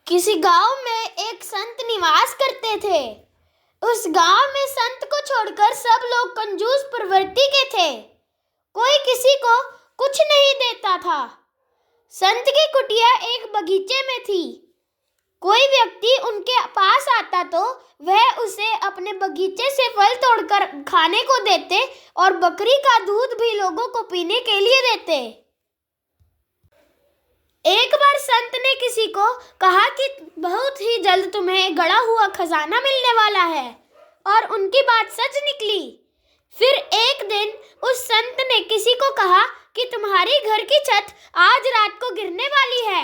किसी गांव में एक संत निवास करते थे। उस गांव में संत को छोड़कर सब लोग कंजूस प्रवृत्ति के थे। कोई किसी को कुछ नहीं देता था। संत की कुटिया एक बगीचे में थी। कोई व्यक्ति उनके पास आता तो वह उसे अपने बगीचे से फल तोड़कर खाने को देते और बकरी का दूध भी लोगों को पीने के लिए देते। एक बार संत ने किसी को कहा कि बहुत ही जल्द तुम्हें गड़ा हुआ खजाना मिलने वाला है, और उनकी बात सच निकली। फिर एक दिन उस संत ने किसी को कहा कि तुम्हारी घर की छत आज रात को गिरने वाली है।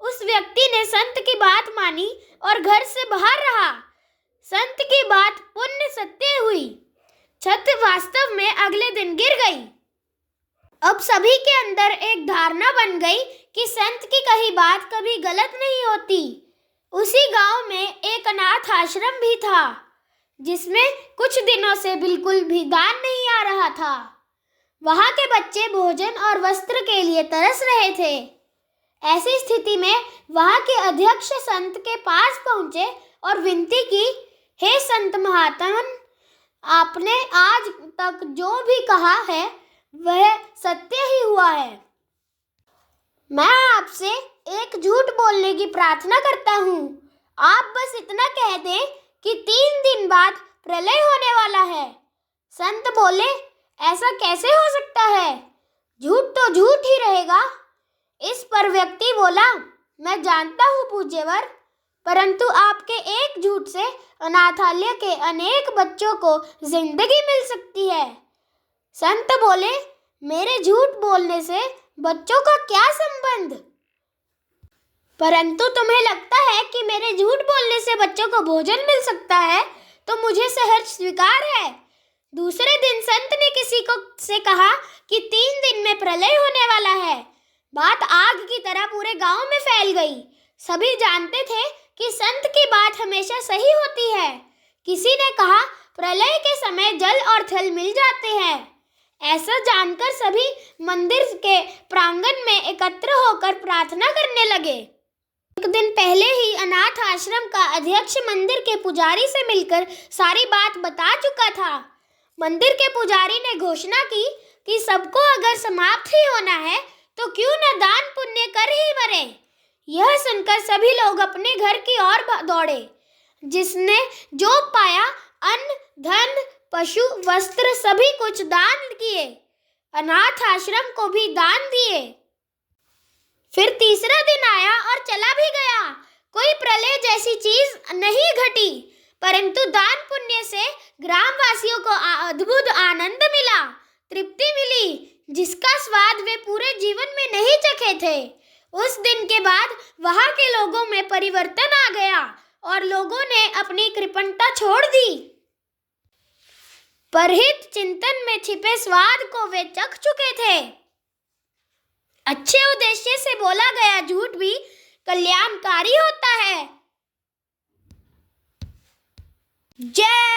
उस व्यक्ति ने संत की बात मानी और घर से बाहर रहा। संत की बात पुण्य सत्य हुई। छत वास्तव में अगले दिन गिर गई। अब सभी के अंदर एक धारणा बन गई कि संत की कही बात कभी गलत नहीं होती। उसी गांव में एक अनाथ आश्रम भी था, जिसमें कुछ दिनों से बिल्कुल भी दान नहीं आ रहा था। वहां के बच्चे भोजन और वस्त्र के लिए तरस रहे थे। ऐसी स्थिति में वहां के अध्यक्ष संत के पास पहुंचे और विनती की, हे संत महात्मन, आपने आज तक जो भी कहा है वह सत्य ही हुआ है। मैं आपसे एक झूठ बोलने की प्रार्थना करता हूँ। आप बस इतना कह दें कि 3 दिन बाद प्रलय होने वाला है। संत बोले, ऐसा कैसे हो सकता है? झूठ तो झूठ ही रहेगा। इस पर व्यक्ति बोला, मैं जानता हूँ पूज्यवर, परंतु आपके एक झूठ से अनाथालय के अनेक बच्चों को जिंदगी मिल सकती है। संत बोले, मेरे झूठ बोलने से बच्चों का क्या संबंध? परंतु तुम्हें लगता है कि मेरे झूठ बोलने से बच्चों को भोजन मिल सकता है, तो मुझे सहर्ष स्वीकार है। दूसरे दिन संत ने किसी को से कहा कि 3 दिन में प्रलय होने वाला है। बात आग की तरह पूरे गांव में फैल गई। सभी जानते थे कि संत की बात हमेशा सही होती है। किसी ने कहा, प्रलय के समय जल और थल मिल जाते हैं। ऐसा जानकर सभी मंदिर के प्रांगण में एकत्र होकर प्रार्थना करने लगे। एक दिन पहले ही अनाथ आश्रम का अध्यक्ष मंदिर के पुजारी से मिलकर सारी बात बता चुका था। मंदिर के पुजारी ने घोषणा की कि सबको अगर समाप्त ही होना है तो क्यों न दान पुण्य कर ही मरे। यह सुनकर सभी लोग अपने घर की ओर दौड़े। जिसने जो पाया, अन्न, धन, पशु, वस्त्र सभी कुछ दान किए। अनाथ आश्रम को भी दान दिए। फिर तीसरा दिन आया और चला भी गया। कोई प्रलय जैसी चीज नहीं घटी, परंतु दान पुण्य से ग्रामवासियों को अद्भुत आनंद मिला, तृप्ति मिली, जिसका स्वाद वे पूरे जीवन में नहीं चखे थे। उस दिन के बाद वहां के लोगों में परिवर्तन आ गया और लोगों ने अपनी कृपणता छोड़ दी। परहित चिंतन में छिपे स्वाद को वे चख चुके थे। अच्छे उद्देश्य से बोला गया झूठ भी कल्याणकारी होता है। जय